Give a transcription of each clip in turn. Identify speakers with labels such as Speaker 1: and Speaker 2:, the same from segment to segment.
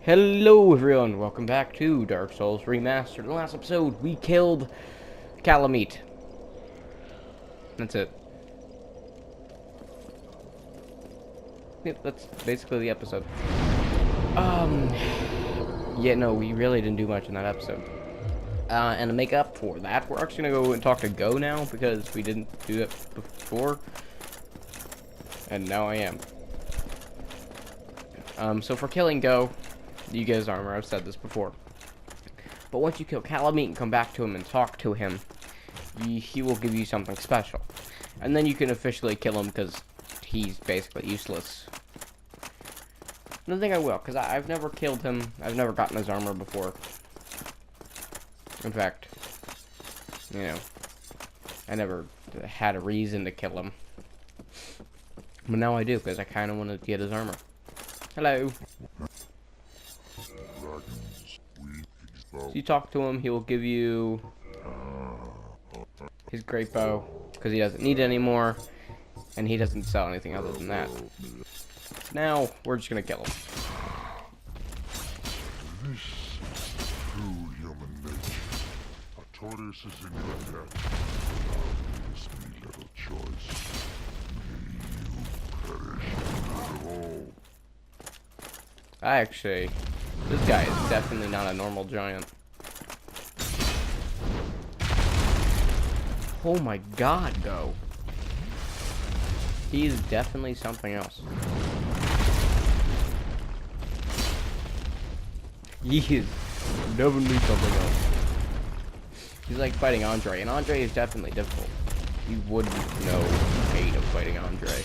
Speaker 1: Hello everyone, welcome back to Dark Souls Remastered. In the last episode, we killed Calamite. That's it. Yep, that's basically the episode. Yeah, no, we really didn't do much in that episode. And to make up for that, we're actually gonna go and talk to Go now, because we didn't do that before. And now I am. So for killing Go, you get his armor. I've said this before. But once you kill Calamite and come back to him and talk to him, he will give you something special. And then you can officially kill him because he's basically useless. I don't think I will, because I've never killed him. I've never gotten his armor before. In fact, you know, I never had a reason to kill him. But now I do, because I kind of want to get his armor. Hello. So you talk to him, he will give you his great bow, because he doesn't need it anymore, and he doesn't sell anything other than that. So now, we're just going to kill him.
Speaker 2: This is true human nature. A tortoise is in your debt. Leaves me little choice. May you perish of all.
Speaker 1: Actually, this guy is definitely not a normal giant. Oh my god, Go. He is definitely something else. He is definitely something else. He's like fighting Andre, and Andre is definitely difficult. You wouldn't know the pain of fighting Andre.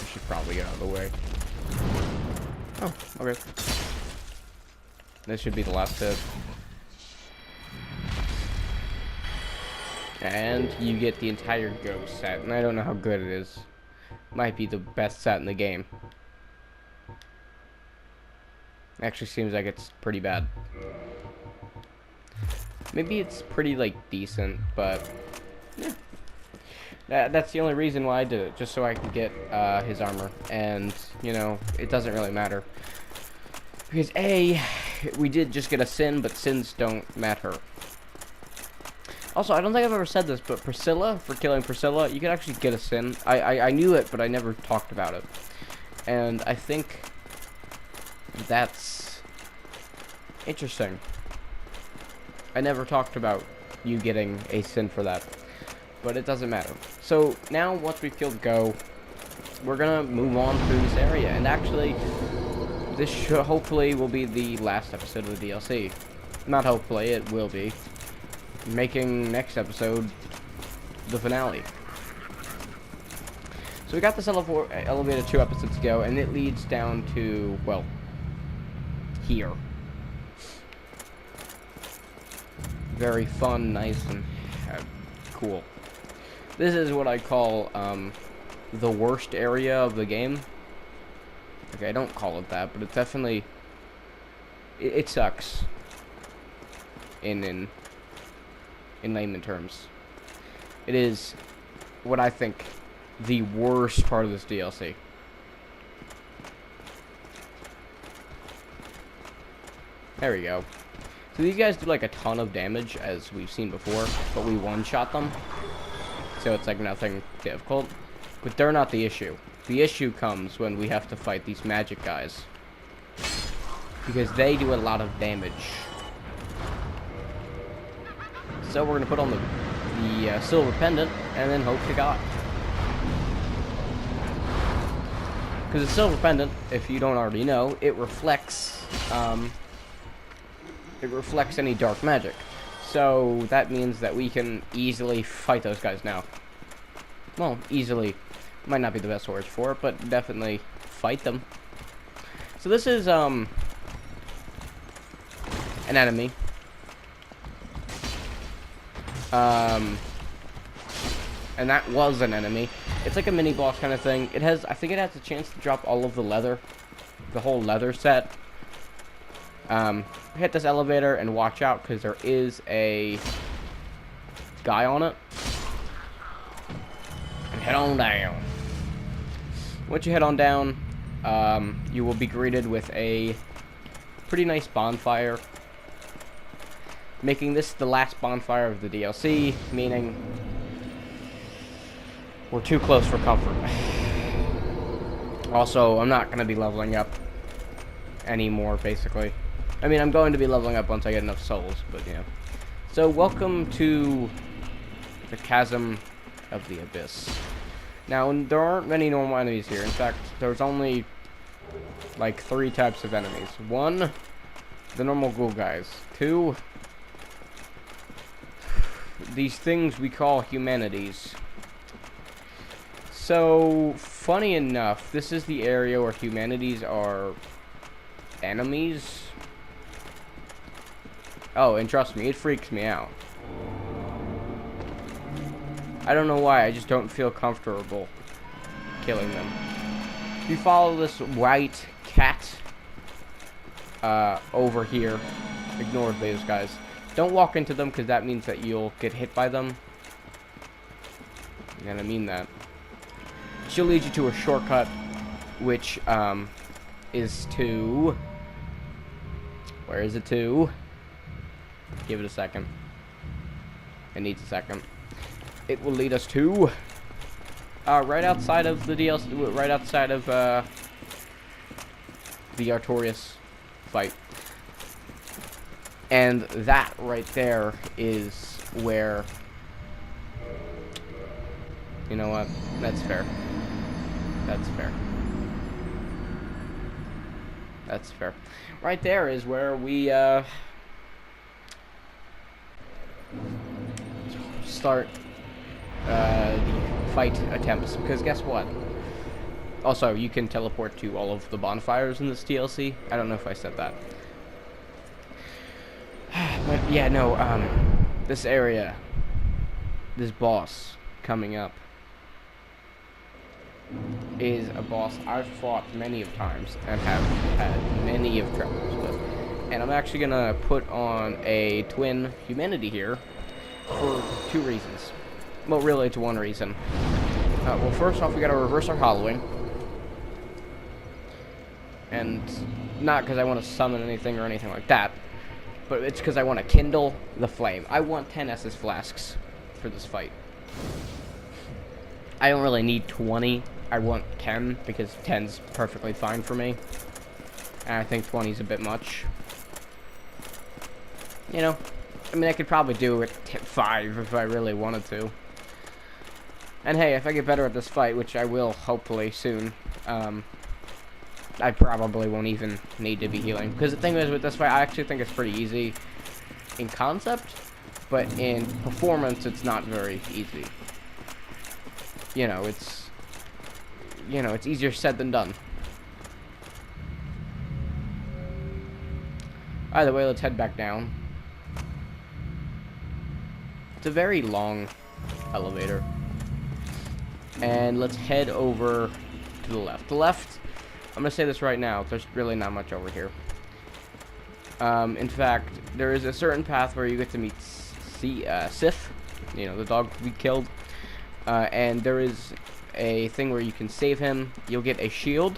Speaker 1: I should probably get out of the way. Oh, okay. This should be the last hit. And you get the entire Go set, and I don't know how good it is. Might be the best set in the game. Actually seems like it's pretty bad. Maybe it's pretty, like, decent, but yeah. That's the only reason why I did it, just so I could get his armor. And, you know, it doesn't really matter. Because, A, we did just get a sin, but sins don't matter. Also, I don't think I've ever said this, but Priscilla, for killing Priscilla, you can actually get a sin. I knew it, but I never talked about it. And I think that's interesting. I never talked about you getting a sin for that. But it doesn't matter. So, now, once we've killed Go, we're gonna move on through this area. And actually, this hopefully will be the last episode of the DLC. Not hopefully, it will be. Making next episode the finale. So we got this elevator 2 episodes ago, and it leads down to, well, here. Very fun, nice, and cool. This is what I call the worst area of the game. Okay, I don't call it that, but it's definitely it sucks in layman terms. It is what I think the worst part of this DLC. There we go. So these guys do like a ton of damage, as we've seen before, but we one-shot them. So it's like nothing difficult. But they're not the issue. The issue comes when we have to fight these magic guys. Because they do a lot of damage. So we're going to put on the silver pendant, and then hope to God. Because the silver pendant, if you don't already know, it reflects any dark magic. So that means that we can easily fight those guys now. Well, easily might not be the best words for it, but definitely fight them. So this is an enemy. And that was an enemy. It's like a mini boss kind of thing. It has, I think it has a chance to drop all of the leather, the whole leather set. Hit this elevator and watch out, because there is a guy on it. And head on down. Once you head on down, you will be greeted with a pretty nice bonfire. Making this the last bonfire of the DLC, meaning we're too close for comfort. Also, I'm not going to be leveling up anymore, basically. I mean, I'm going to be leveling up once I get enough souls, but yeah. So, welcome to the Chasm of the Abyss. Now, there aren't many normal enemies here. In fact, there's only, like, 3 types of enemies. 1, the normal ghoul guys. 2, these things we call humanities. So, funny enough, this is the area where humanities are enemies. Oh, and trust me, it freaks me out. I don't know why, I just don't feel comfortable killing them. If you follow this white cat over here, ignore those guys. Don't walk into them, because that means that you'll get hit by them. And I mean that. She'll lead you to a shortcut, which is to... Where is it to? Give it a second. It needs a second. It will lead us to... right outside of the DLC... Right outside of, the Artorias fight. And that right there is where... You know what? That's fair. That's fair. That's fair. Right there is where we, start, the fight attempts. Because guess what? Also, you can teleport to all of the bonfires in this DLC. I don't know if I said that. But, yeah, no, this area, this boss coming up, is a boss I've fought many of times and have had many of troubles with. And I'm actually gonna put on a twin humanity here for 2 reasons. Well, really, it's 1 reason. Well, first off, we gotta reverse our hollowing. And not because I want to summon anything or anything like that, but it's because I want to kindle the flame. I want 10 SS flasks for this fight. I don't really need 20. I want 10, because 10's perfectly fine for me. And I think 20's a bit much. You know, I mean, I could probably do it at 5 if I really wanted to. And hey, if I get better at this fight, which I will hopefully soon, I probably won't even need to be healing. Because the thing is with this fight, I actually think it's pretty easy in concept, but in performance, it's not very easy. You know, it's easier said than done. Either way, let's head back down. It's a very long elevator. And let's head over to the left. The left, I'm going to say this right now, there's really not much over here. In fact, there is a certain path where you get to meet Sif, you know, the dog we killed. And there is a thing where you can save him, you'll get a shield,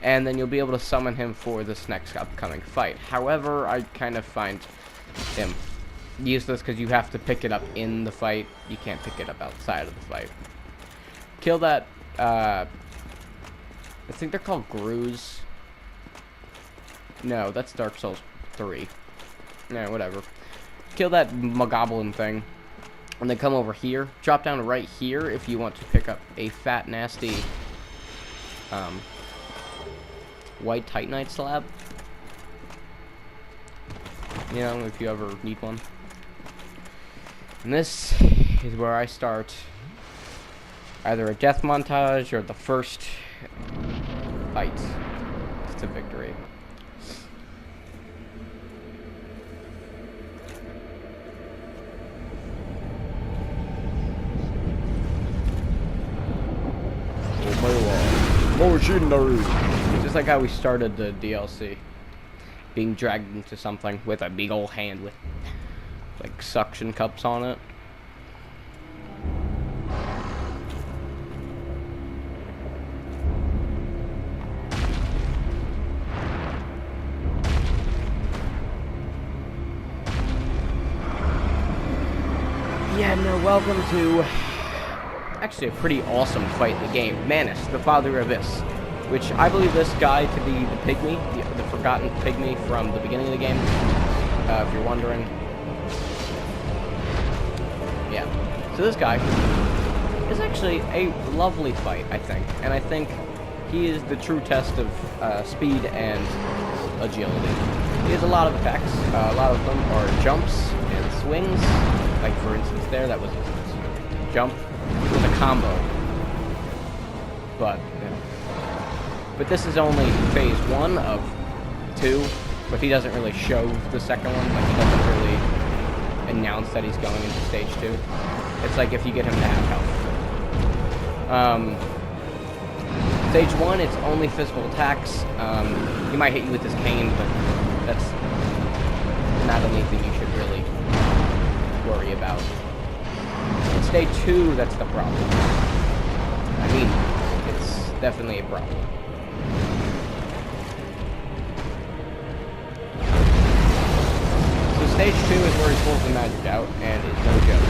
Speaker 1: and then you'll be able to summon him for this next upcoming fight. However, I kind of find him useless because you have to pick it up in the fight. You can't pick it up outside of the fight. Kill that, I think they're called Grooves. No, that's Dark Souls 3. No, whatever. Kill that Mogoblin thing. And then come over here. Drop down right here if you want to pick up a fat, nasty, white Titanite slab. You know, if you ever need one. And this is where I start either a death montage or the first fight to victory. Just like how we started the DLC, being dragged into something with a big old hand with like suction cups on it. Yeah, no, welcome to actually a pretty awesome fight in the game. Manus, the Father of Abyss, which I believe this guy to be the pygmy, the forgotten pygmy from the beginning of the game, if you're wondering. Yeah, so this guy is actually a lovely fight, I think, and I think he is the true test of speed and agility. He has a lot of attacks. A lot of them are jumps and swings. Like, for instance, that was his jump with a combo. But, yeah. But this is only phase 1 of 2, but he doesn't really show the second one. Like, he doesn't really announce that he's going into stage 2. It's like if you get him to half health. Stage 1, it's only physical attacks. He might hit you with his cane, but that's not anything you should really worry about. In stage 2, that's the problem. I mean, it's definitely a problem. So stage 2 is where he pulls the magic out, and it's no joke.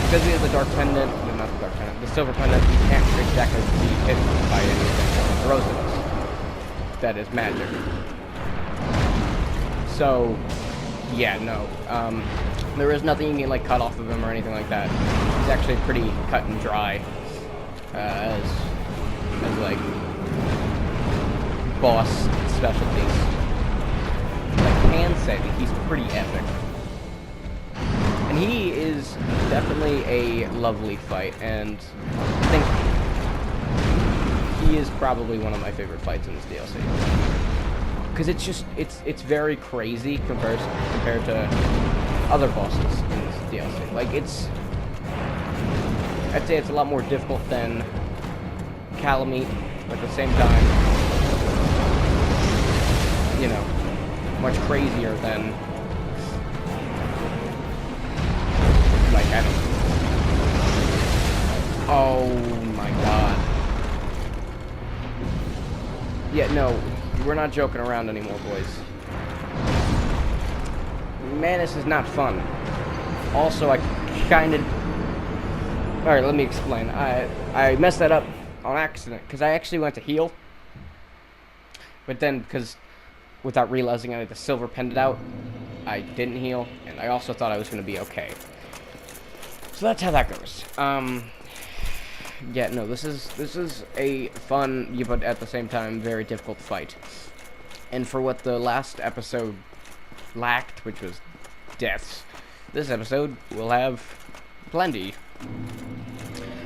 Speaker 1: Because he has the dark pendant, no, not the dark pendant, the silver pendant, he can't exactly be hit by anything that he throws at us. That is magic. So, yeah, no. There is nothing you can, like, cut off of him or anything like that. He's actually pretty cut and dry as like, boss specialties. I can say that he's pretty epic. And he is definitely a lovely fight, and I think he is probably one of my favorite fights in this DLC. Because it's just, it's very crazy compared to other bosses in this DLC. Like, I'd say it's a lot more difficult than Calamite, but at the same time, you know, much crazier than, like, I don't know. Oh my god. Yeah, no, we're not joking around anymore, boys. Manus is not fun. Also, I kind of... Alright, let me explain. I messed that up on accident, because I actually went to heal. But then, because without realizing I had the silver pendant out, I didn't heal, and I also thought I was going to be okay. So that's how that goes. Yeah, no, this is a fun, but at the same time, very difficult fight. And for what the last episode lacked, which was deaths, this episode will have plenty.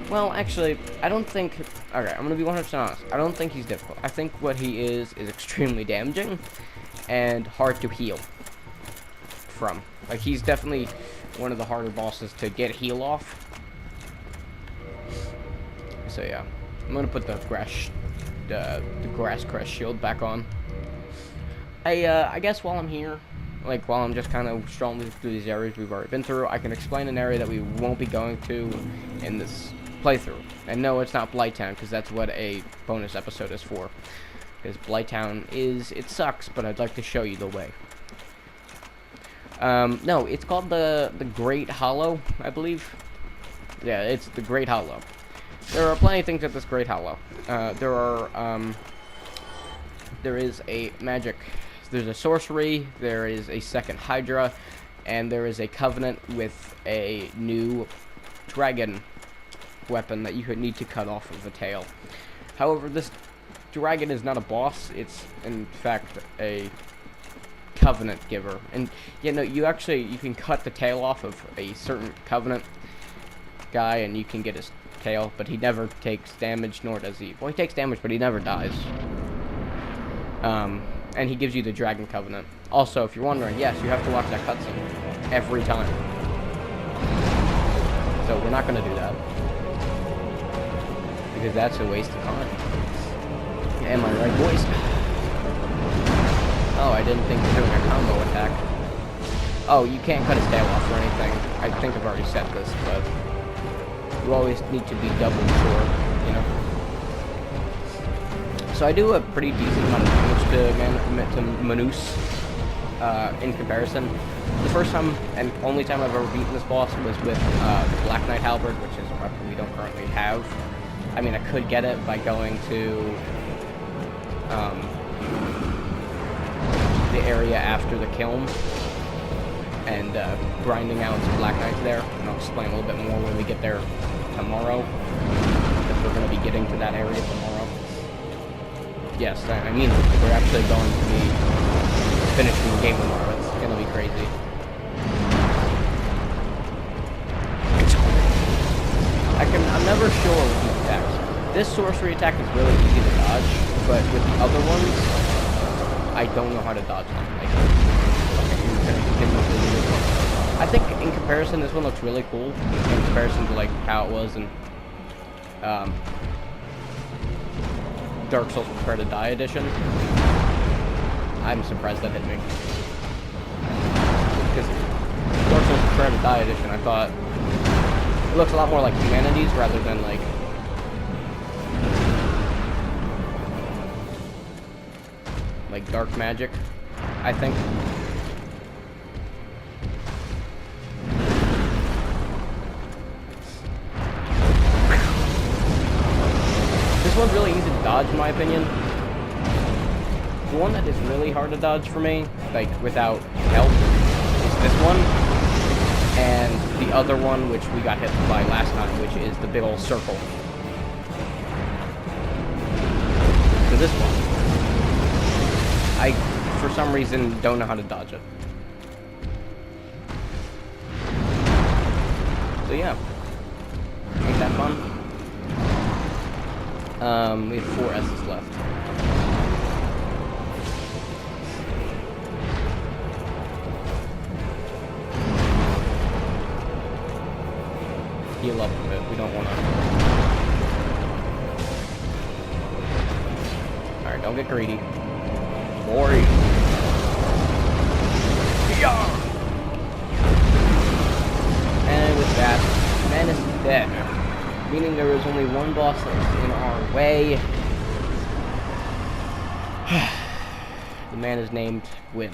Speaker 1: Well, actually, I don't think... Okay, I'm gonna be 100% honest. I don't think he's difficult. I think what he is extremely damaging and hard to heal from. Like, he's definitely one of the harder bosses to get heal off. So yeah, I'm gonna put the grass crest shield back on. I guess while I'm here, like while I'm just kind of strolling through these areas we've already been through, I can explain an area that we won't be going to in this playthrough. And no, it's not Blighttown, because that's what a bonus episode is for. Because Blighttown it sucks, but I'd like to show you the way. No, it's called the Great Hollow, I believe. Yeah, it's the Great Hollow. There are plenty of things at this Great Hollow. There is a magic, there's a sorcery, there is a second Hydra, and there is a covenant with a new dragon weapon that you would need to cut off of the tail. However, this dragon is not a boss, it's in fact a covenant giver. And you know, you can cut the tail off of a certain covenant guy and you can get his tail, but he never takes damage, nor does he. Well, he takes damage, but he never dies. And he gives you the Dragon Covenant. Also, if you're wondering, yes, you have to watch that cutscene every time. So we're not going to do that, because that's a waste of time. Am I right, boys? Oh, I didn't think of doing a combo attack. Oh, you can't cut his tail off or anything. I think I've already said this, but you always need to be double sure, you know? So I do a pretty decent amount of damage to Manus. in comparison. The first time and only time I've ever beaten this boss was with the Black Knight Halberd, which is a weapon we don't currently have. I mean, I could get it by going to the area after the kiln and grinding out some Black Knights there, and I'll explain a little bit more when we get there tomorrow, because we're going to be getting to that area tomorrow. Yes, I mean, we're actually going to be finishing the game tomorrow. It's going to be crazy. I'm never sure with these attacks. This sorcery attack is really easy to dodge, but with the other ones, I don't know how to dodge them. Like, okay, you're going to continuously do this one. I think in comparison, this one looks really cool in comparison to like how it was in Dark Souls Prepare to Die edition. I'm surprised that hit me. Because Dark Souls Prepare to Die edition, I thought it looks a lot more like Humanities rather than like dark magic, I think. This one's really easy to dodge in my opinion. The one that is really hard to dodge for me, like without help, is this one. And the other one, which we got hit by last time, which is the big old circle. So this one, I, for some reason, don't know how to dodge it. So yeah, ain't that fun? We have 4 S's left. Heal up a bit. We don't want to. Alright, don't get greedy. Glory. And with that, Manus is dead. Meaning there is only one boss left in our way. The man is named Win.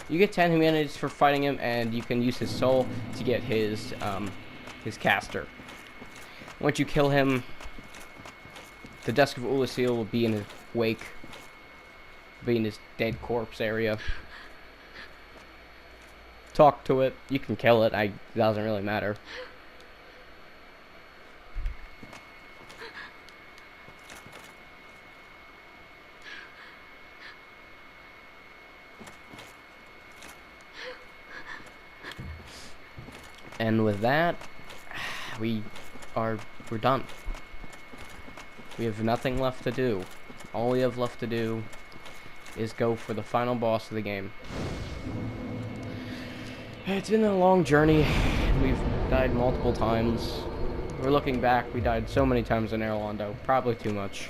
Speaker 1: You get 10 humanities for fighting him, and you can use his soul to get his caster. Once you kill him, the Desk of Ulasil will be in his wake, be in his dead corpse area. Talk to it. You can kill it. It doesn't really matter. And with that, we're done. We have nothing left to do. All we have left to do is go for the final boss of the game. It's been a long journey. We've died multiple times. We're looking back, we died so many times in Erlondo. Probably too much.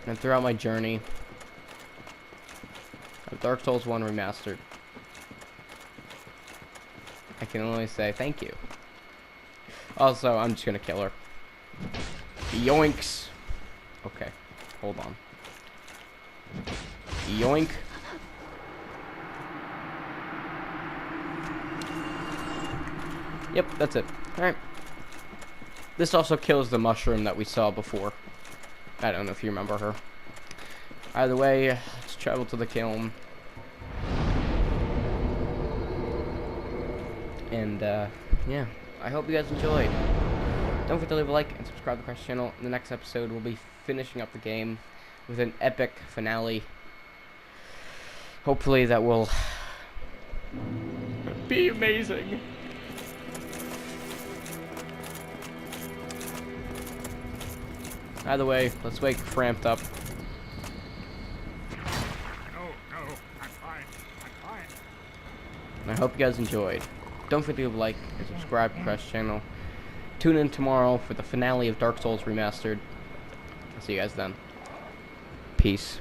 Speaker 1: And throughout my journey of Dark Souls 1 Remastered, I can only say thank you. Also, I'm just gonna kill her. Yoinks! Okay, hold on. Yoink! Yep, that's it. Alright. This also kills the mushroom that we saw before. I don't know if you remember her. Either way, let's travel to the kiln. And, yeah. I hope you guys enjoyed. Don't forget to leave a like and subscribe to the channel. In the next episode, we'll be finishing up the game with an epic finale. Hopefully that will be amazing. Either way, let's wake Framped up.
Speaker 3: No, I'm fine.
Speaker 1: And I hope you guys enjoyed. Don't forget to leave a like and subscribe to Crash channel. Tune in tomorrow for the finale of Dark Souls Remastered. I'll see you guys then. Peace.